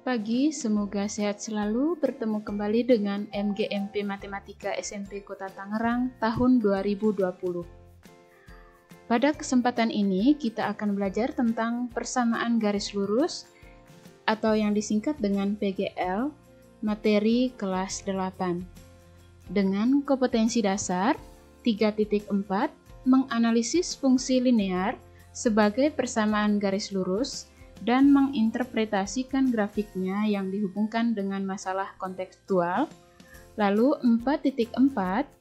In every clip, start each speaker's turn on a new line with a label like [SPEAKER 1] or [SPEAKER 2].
[SPEAKER 1] Pagi, semoga sehat selalu. Bertemu kembali dengan MGMP Matematika SMP Kota Tangerang tahun 2020. Pada kesempatan ini, kita akan belajar tentang persamaan garis lurus atau yang disingkat dengan PGL, materi kelas 8. Dengan kompetensi dasar 3.4, menganalisis fungsi linear sebagai persamaan garis lurus dan menginterpretasikan grafiknya yang dihubungkan dengan masalah kontekstual. Lalu 4.4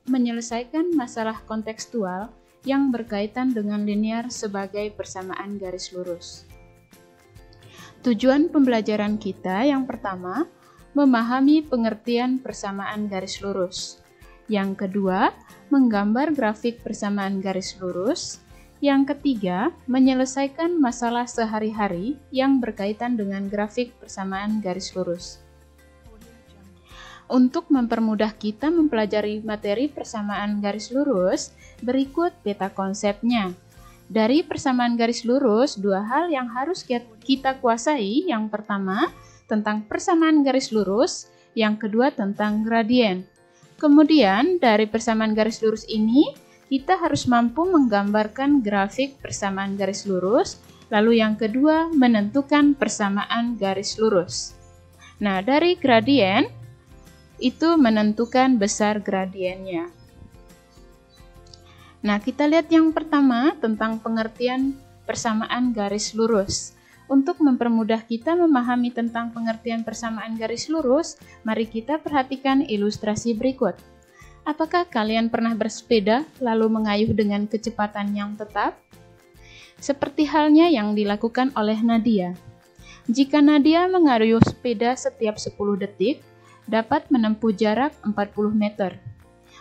[SPEAKER 1] menyelesaikan masalah kontekstual yang berkaitan dengan linear sebagai persamaan garis lurus. Tujuan pembelajaran kita yang pertama, memahami pengertian persamaan garis lurus. Yang kedua, menggambar grafik persamaan garis lurus. Yang ketiga, menyelesaikan masalah sehari-hari yang berkaitan dengan grafik persamaan garis lurus. Untuk mempermudah kita mempelajari materi persamaan garis lurus, berikut peta konsepnya. Dari persamaan garis lurus, dua hal yang harus kita kuasai. Yang pertama, tentang persamaan garis lurus. Yang kedua, tentang gradien. Kemudian, dari persamaan garis lurus ini, kita harus mampu menggambarkan grafik persamaan garis lurus, lalu yang kedua menentukan persamaan garis lurus. Nah, dari gradien itu menentukan besar gradiennya. Nah, kita lihat yang pertama tentang pengertian persamaan garis lurus. Untuk mempermudah kita memahami tentang pengertian persamaan garis lurus, mari kita perhatikan ilustrasi berikut. Apakah kalian pernah bersepeda lalu mengayuh dengan kecepatan yang tetap? Seperti halnya yang dilakukan oleh Nadia. Jika Nadia mengayuh sepeda setiap 10 detik, dapat menempuh jarak 40 meter.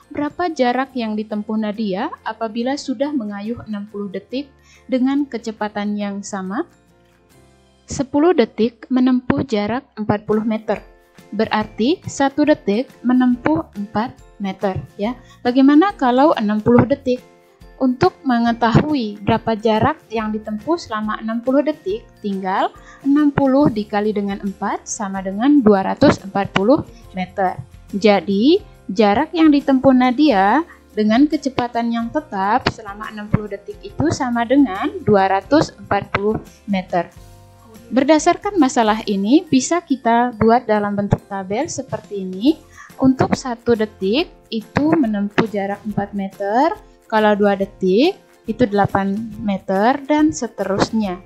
[SPEAKER 1] Berapa jarak yang ditempuh Nadia apabila sudah mengayuh 60 detik dengan kecepatan yang sama? 10 detik menempuh jarak 40 meter. Berarti 1 detik menempuh 4 meter ya. Bagaimana kalau 60 detik? Untuk mengetahui berapa jarak yang ditempuh selama 60 detik, tinggal 60 dikali dengan 4 sama dengan 240 meter. Jadi, jarak yang ditempuh Nadia dengan kecepatan yang tetap selama 60 detik itu sama dengan 240 meter. Berdasarkan masalah ini, bisa kita buat dalam bentuk tabel seperti ini. Untuk 1 detik itu menempuh jarak 4 meter, kalau 2 detik itu 8 meter, dan seterusnya.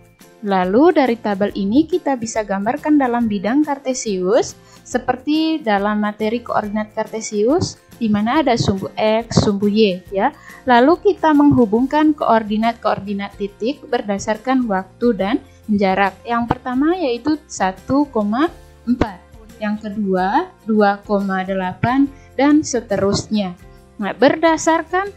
[SPEAKER 1] Lalu dari tabel ini kita bisa gambarkan dalam bidang kartesius, seperti dalam materi koordinat kartesius, di mana ada sumbu X, sumbu Y, ya. Lalu kita menghubungkan koordinat-koordinat titik berdasarkan waktu dan jarak. Yang pertama yaitu 1,4. Yang kedua 2,8 dan seterusnya. Nah, berdasarkan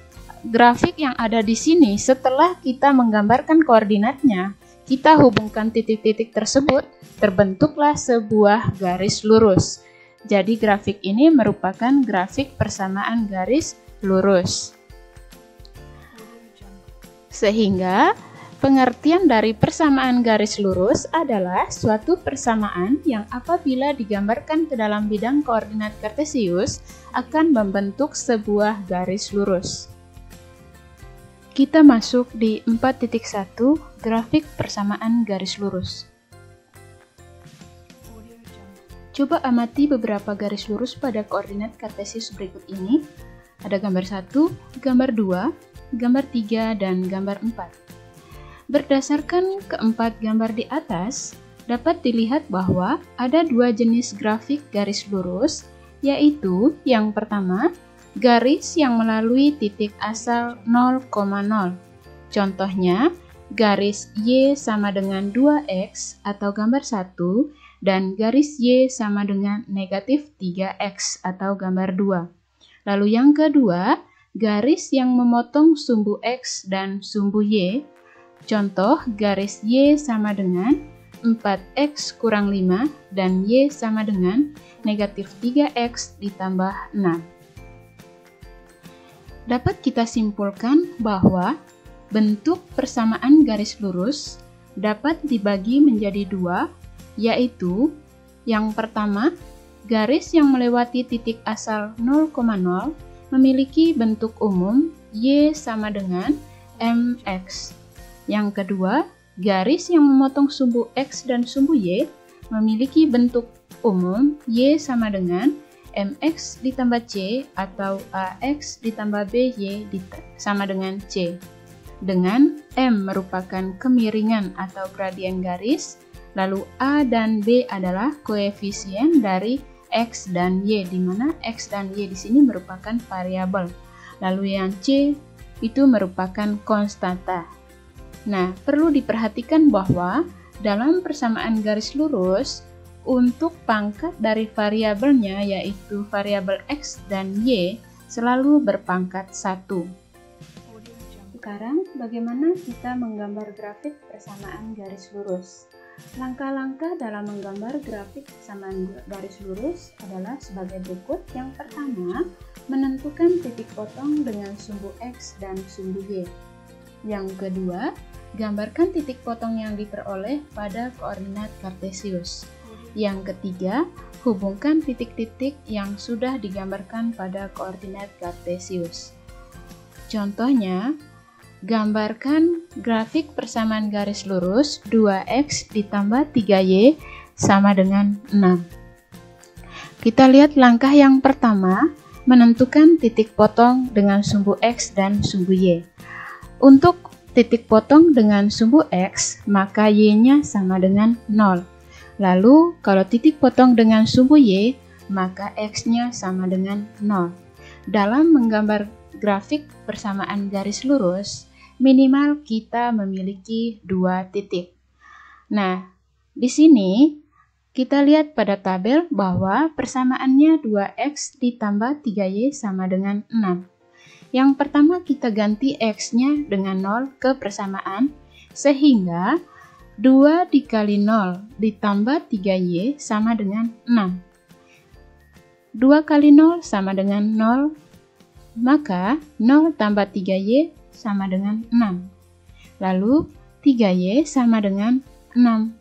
[SPEAKER 1] grafik yang ada di sini, setelah kita menggambarkan koordinatnya, kita hubungkan titik-titik tersebut, terbentuklah sebuah garis lurus. Jadi grafik ini merupakan grafik persamaan garis lurus. Sehingga pengertian dari persamaan garis lurus adalah suatu persamaan yang apabila digambarkan ke dalam bidang koordinat kartesius akan membentuk sebuah garis lurus. Kita masuk di 4.1 grafik persamaan garis lurus. Coba amati beberapa garis lurus pada koordinat kartesius berikut ini. Ada gambar 1, gambar 2, gambar 3, dan gambar 4. Berdasarkan keempat gambar di atas, dapat dilihat bahwa ada dua jenis grafik garis lurus, yaitu yang pertama, garis yang melalui titik asal 0,0. Contohnya, garis Y sama dengan 2X atau gambar 1, dan garis Y sama dengan negatif 3X atau gambar 2. Lalu yang kedua, garis yang memotong sumbu X dan sumbu Y. Contoh, garis Y sama dengan 4X kurang 5 dan Y sama dengan negatif 3X ditambah 6. Dapat kita simpulkan bahwa bentuk persamaan garis lurus dapat dibagi menjadi dua, yaitu Yang pertama, garis yang melewati titik asal 0,0 memiliki bentuk umum Y sama dengan MX. Yang kedua, garis yang memotong sumbu X dan sumbu Y memiliki bentuk umum Y sama dengan MX ditambah C atau AX ditambah BY sama dengan C. Dengan M merupakan kemiringan atau gradien garis, lalu A dan B adalah koefisien dari X dan Y, di mana X dan Y di sini merupakan variabel. Lalu yang C itu merupakan konstanta. Nah, perlu diperhatikan bahwa dalam persamaan garis lurus, untuk pangkat dari variabelnya yaitu variabel X dan Y selalu berpangkat 1. Sekarang, bagaimana kita menggambar grafik persamaan garis lurus? Langkah-langkah dalam menggambar grafik persamaan garis lurus adalah sebagai berikut. Yang pertama, menentukan titik potong dengan sumbu X dan sumbu Y. Yang kedua, gambarkan titik potong yang diperoleh pada koordinat kartesius. Yang ketiga, hubungkan titik-titik yang sudah digambarkan pada koordinat kartesius. Contohnya, gambarkan grafik persamaan garis lurus 2x ditambah 3y sama dengan 6. Kita lihat langkah yang pertama, menentukan titik potong dengan sumbu x dan sumbu y. Untuk titik potong dengan sumbu x, maka y-nya sama dengan 0. Lalu, kalau titik potong dengan sumbu y, maka x-nya sama dengan 0. Dalam menggambar grafik persamaan garis lurus, minimal kita memiliki 2 titik. Nah, di sini kita lihat pada tabel bahwa persamaannya 2x ditambah 3y sama dengan 6. Yang pertama kita ganti x-nya dengan 0 ke persamaan, sehingga 2 dikali 0 ditambah 3y sama dengan 6. 2 kali 0 sama dengan 0, maka 0 tambah 3y sama dengan 6. Lalu 3y sama dengan 6.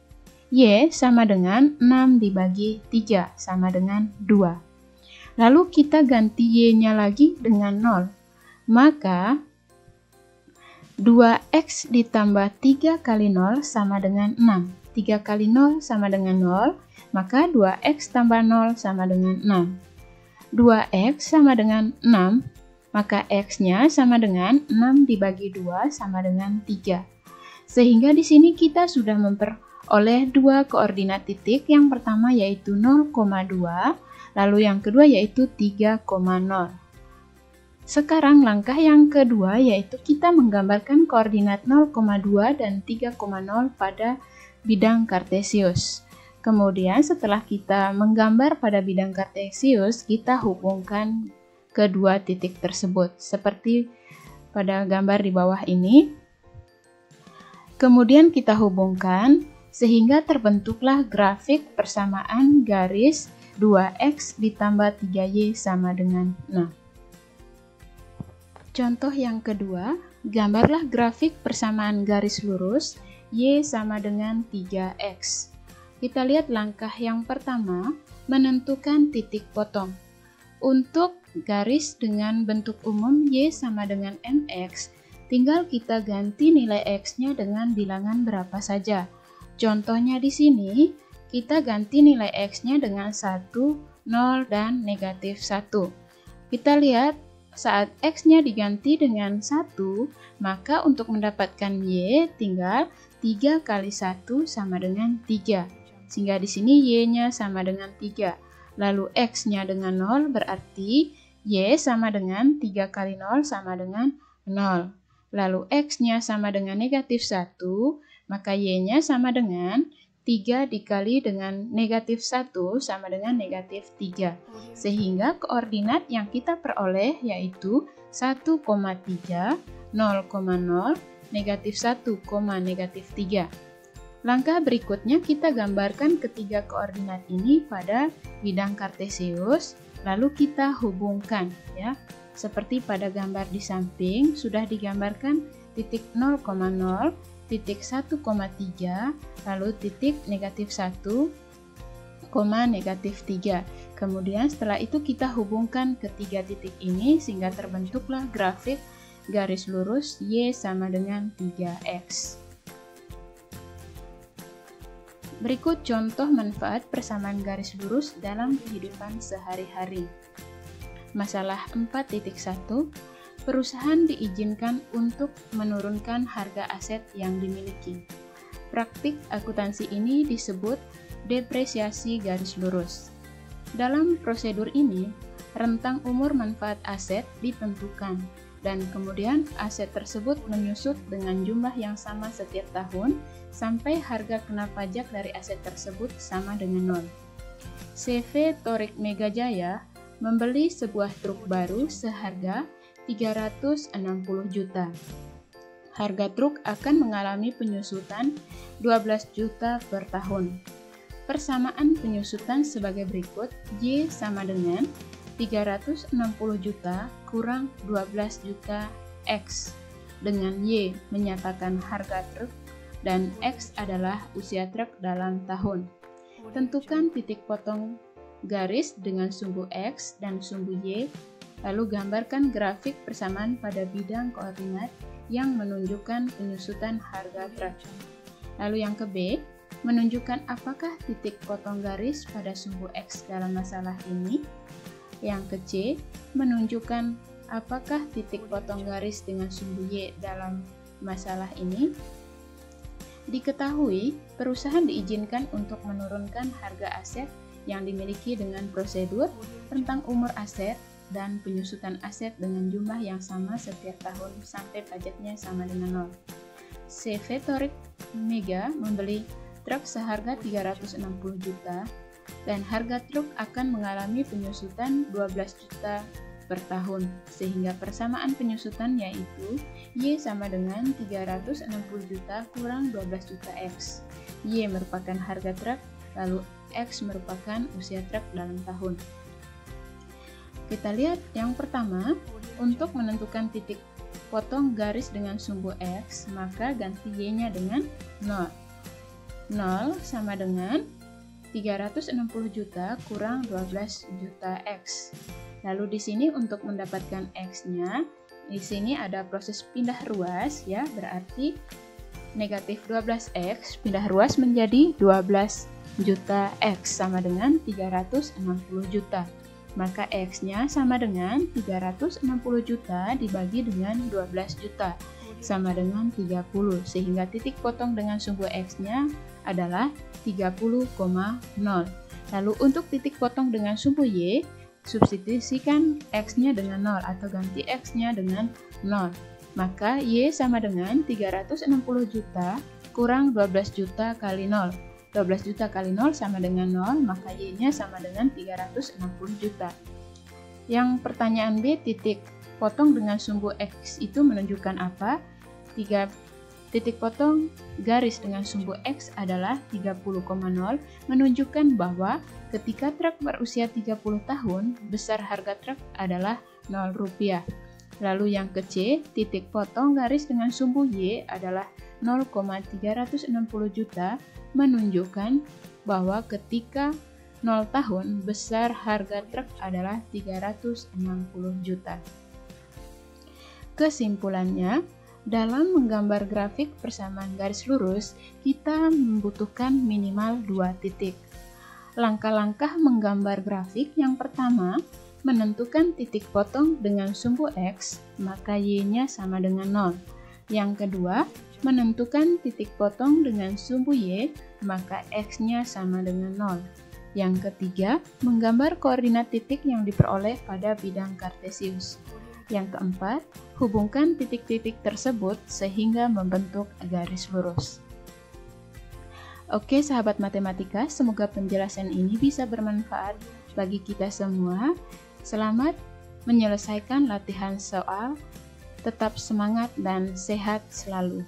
[SPEAKER 1] Y sama dengan 6 dibagi 3 sama dengan 2. Lalu kita ganti y-nya lagi dengan 0. Maka 2x ditambah 3 kali 0 sama dengan 6. 3 kali 0 sama dengan 0, maka 2x tambah 0 sama dengan 6. 2x sama dengan 6, maka x-nya sama dengan 6 dibagi 2 sama dengan 3. Sehingga di sini kita sudah memperoleh 2 koordinat titik. Yang pertama yaitu 0,2, lalu yang kedua yaitu 3,0. Sekarang langkah yang kedua yaitu kita menggambarkan koordinat 0,2 dan 3,0 pada bidang kartesius. Kemudian setelah kita menggambar pada bidang kartesius, kita hubungkan kedua titik tersebut seperti pada gambar di bawah ini. Kemudian kita hubungkan sehingga terbentuklah grafik persamaan garis 2x ditambah 3y sama dengan 6. Contoh yang kedua, gambarlah grafik persamaan garis lurus y sama dengan 3x. Kita lihat langkah yang pertama, menentukan titik potong. Untuk garis dengan bentuk umum y sama dengan mx, tinggal kita ganti nilai x-nya dengan bilangan berapa saja. Contohnya di sini, kita ganti nilai x-nya dengan 1, 0, dan negatif 1. Kita lihat, saat x-nya diganti dengan 1, maka untuk mendapatkan y tinggal 3 kali 1 sama dengan 3. Sehingga di sini y-nya sama dengan 3. Lalu x-nya dengan 0 berarti y sama dengan 3 kali 0 sama dengan 0. Lalu x-nya sama dengan negatif 1, maka y-nya sama dengan 3 dikali dengan negatif 1 sama dengan negatif 3. Sehingga koordinat yang kita peroleh yaitu 1,3, 0,0, negatif 1, negatif 3. Langkah berikutnya kita gambarkan ketiga koordinat ini pada bidang kartesius, lalu kita hubungkan ya. Seperti pada gambar di samping sudah digambarkan titik 0,0, titik 1,3, lalu titik negatif 1,3 -3. Kemudian setelah itu kita hubungkan ketiga titik ini sehingga terbentuklah grafik garis lurus Y sama dengan 3X. Berikut contoh manfaat persamaan garis lurus dalam kehidupan sehari-hari. Masalah 4.1, perusahaan diizinkan untuk menurunkan harga aset yang dimiliki. Praktik akuntansi ini disebut depresiasi garis lurus. Dalam prosedur ini, rentang umur manfaat aset ditentukan, dan kemudian aset tersebut menyusut dengan jumlah yang sama setiap tahun sampai harga kena pajak dari aset tersebut sama dengan 0. CV Torik Megajaya membeli sebuah truk baru seharga 360 juta. Harga truk akan mengalami penyusutan 12 juta per tahun. Persamaan penyusutan sebagai berikut, Y sama dengan 360 juta kurang 12 juta X, dengan Y menyatakan harga truk dan X adalah usia truk dalam tahun. Tentukan titik potong garis dengan sumbu X dan sumbu Y, lalu gambarkan grafik persamaan pada bidang koordinat yang menunjukkan penyusutan harga truk. Lalu yang ke B, menunjukkan apakah titik potong garis pada sumbu X dalam masalah ini. Yang ke C, menunjukkan apakah titik potong garis dengan sumbu Y dalam masalah ini. Diketahui, perusahaan diizinkan untuk menurunkan harga aset yang dimiliki dengan prosedur rentang umur aset dan penyusutan aset dengan jumlah yang sama setiap tahun sampai pajaknya sama dengan 0. CV Torik Mega membeli truk seharga 360 juta dan harga truk akan mengalami penyusutan 12 juta per tahun, sehingga persamaan penyusutan yaitu Y sama dengan 360 juta kurang 12 juta X. Y merupakan harga truk, lalu X merupakan usia truk dalam tahun. Kita lihat yang pertama, untuk menentukan titik potong garis dengan sumbu X, maka ganti Y-nya dengan 0. 0 sama dengan 360 juta kurang 12 juta X. Lalu di sini untuk mendapatkan X-nya, di sini ada proses pindah ruas ya, berarti negatif 12X pindah ruas menjadi 12 juta X sama dengan 360 juta. Maka X-nya sama dengan 360 juta dibagi dengan 12 juta sama dengan 30, sehingga titik potong dengan sumbu X-nya adalah 30,0. Lalu untuk titik potong dengan sumbu Y, substitusikan X-nya dengan 0 atau ganti X-nya dengan 0. Maka Y sama dengan 360 juta kurang 12 juta kali 0. 12 juta kali 0 sama dengan 0, maka Y-nya sama dengan 360 juta. Yang pertanyaan B, titik potong dengan sumbu X itu menunjukkan apa? Titik potong garis dengan sumbu X adalah 30,0, menunjukkan bahwa ketika truk berusia 30 tahun, besar harga truk adalah 0 rupiah. Lalu yang ke C, titik potong garis dengan sumbu Y adalah 0,360 juta, menunjukkan bahwa ketika 0 tahun, besar harga truk adalah 360 juta. Kesimpulannya, dalam menggambar grafik persamaan garis lurus, kita membutuhkan minimal 2 titik. Langkah-langkah menggambar grafik yang pertama, menentukan titik potong dengan sumbu X, maka Y-nya sama dengan 0. Yang kedua, menentukan titik potong dengan sumbu Y, maka X-nya sama dengan 0. Yang ketiga, menggambar koordinat titik yang diperoleh pada bidang kartesius. Yang keempat, hubungkan titik-titik tersebut sehingga membentuk garis lurus. Oke sahabat matematika, semoga penjelasan ini bisa bermanfaat bagi kita semua. Selamat menyelesaikan latihan soal, tetap semangat dan sehat selalu.